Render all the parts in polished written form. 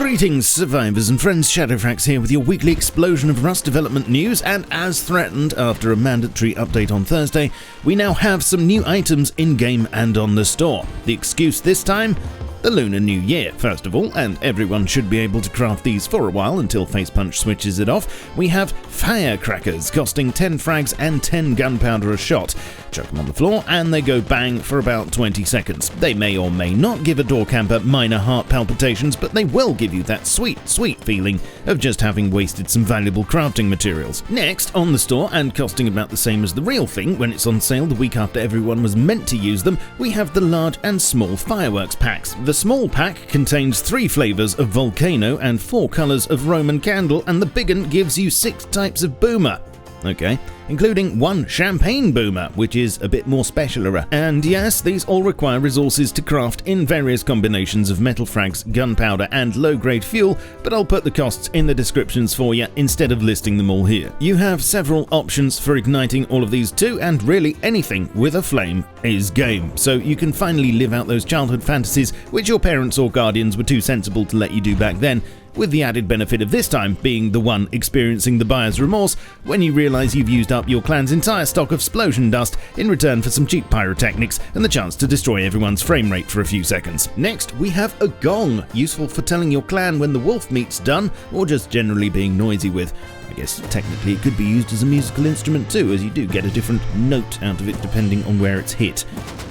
Greetings, survivors and friends. Shadowfrax here with your weekly explosion of Rust development news, and as threatened after a mandatory update on Thursday, we now have some new items in-game and on the store. The excuse this time? The Lunar New Year, first of all, and everyone should be able to craft these for a while until Facepunch switches it off. We have Firecrackers, costing 10 frags and 10 gunpowder a shot. Chuck them on the floor and they go bang for about 20 seconds. They may or may not give a door camper minor heart palpitations, but they will give you that sweet, sweet feeling of just having wasted some valuable crafting materials. Next, on the store, and costing about the same as the real thing when it's on sale the week after everyone was meant to use them, we have the large and small fireworks packs. The small pack contains 3 flavours of volcano and 4 colours of Roman candle, and the big one gives you 6 types of boomer. Okay, including 1 champagne boomer, which is a bit more specialer. And yes, these all require resources to craft in various combinations of metal frags, gunpowder and low-grade fuel, but I'll put the costs in the descriptions for you instead of listing them all here. You have several options for igniting all of these too, and really anything with a flame is game, so you can finally live out those childhood fantasies which your parents or guardians were too sensible to let you do back then, with the added benefit of this time being the one experiencing the buyer's remorse when you realise you've used up your clan's entire stock of explosion dust in return for some cheap pyrotechnics and the chance to destroy everyone's frame rate for a few seconds. Next, we have a gong, useful for telling your clan when the wolf meat's done, or just generally being noisy with. I guess technically it could be used as a musical instrument too, as you do get a different note out of it depending on where it's hit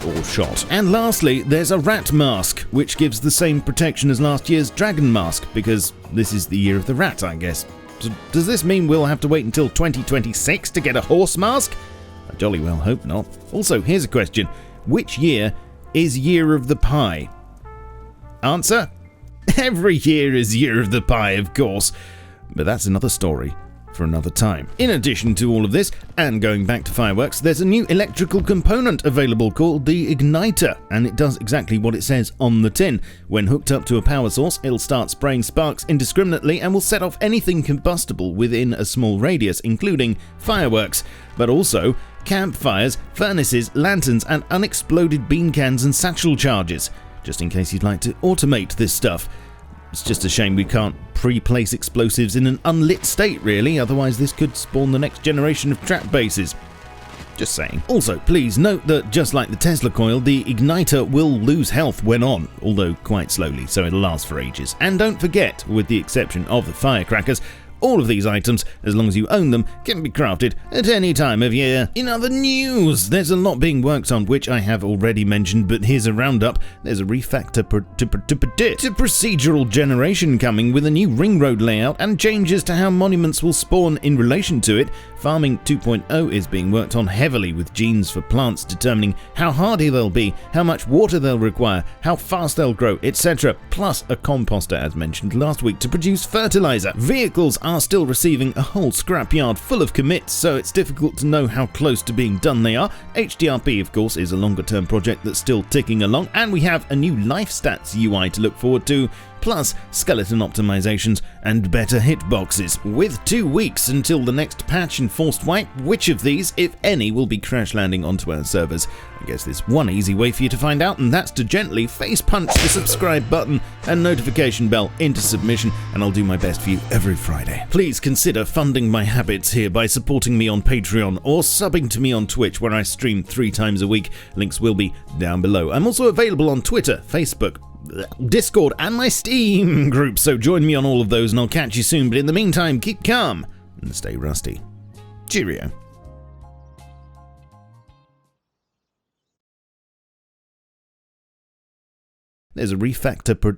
or shot. And lastly, there's a rat mask, which gives the same protection as last year's dragon mask, because this is the year of the rat, I guess. So does this mean we'll have to wait until 2026 to get a horse mask? I jolly well hope not. Also, here's a question. Which year is Year of the Pie? Answer? Every year is Year of the Pie, of course. But that's another story for another time. In addition to all of this, and going back to fireworks, there's a new electrical component available called the igniter, and it does exactly what it says on the tin. When hooked up to a power source, it'll start spraying sparks indiscriminately and will set off anything combustible within a small radius, including fireworks, but also campfires, furnaces, lanterns, and unexploded bean cans and satchel charges, just in case you'd like to automate this stuff. It's just a shame we can't pre-place explosives in an unlit state, really, otherwise this could spawn the next generation of trap bases. Just saying. Also, please note that just like the Tesla coil, the igniter will lose health when on, although quite slowly, so it'll last for ages. And don't forget, with the exception of the firecrackers, all of these items, as long as you own them, can be crafted at any time of year. In other news, there's a lot being worked on which I have already mentioned, but here's a roundup. There's a refactor to procedural generation coming with a new ring road layout and changes to how monuments will spawn in relation to it. Farming 2.0 is being worked on heavily, with genes for plants determining how hardy they'll be, how much water they'll require, how fast they'll grow, etc. Plus a composter, as mentioned last week, to produce fertilizer. Vehicles are still receiving a whole scrapyard full of commits, so it's difficult to know how close to being done they are. HDRP, of course, is a longer term project that's still ticking along, and we have a new life stats UI to look forward to, plus skeleton optimizations and better hitboxes. With 2 weeks until the next patch and forced wipe, which of these, if any, will be crash landing onto our servers? I guess there's one easy way for you to find out, and that's to gently face punch the subscribe button and notification bell into submission, and I'll do my best for you every Friday. Please consider funding my habits here by supporting me on Patreon or subbing to me on Twitch, where I stream 3 times a week. Links will be down below. I'm also available on Twitter, Facebook, Discord, and my Steam group, so join me on all of those and I'll catch you soon. But in the meantime, keep calm and stay rusty. Cheerio. There's a refactor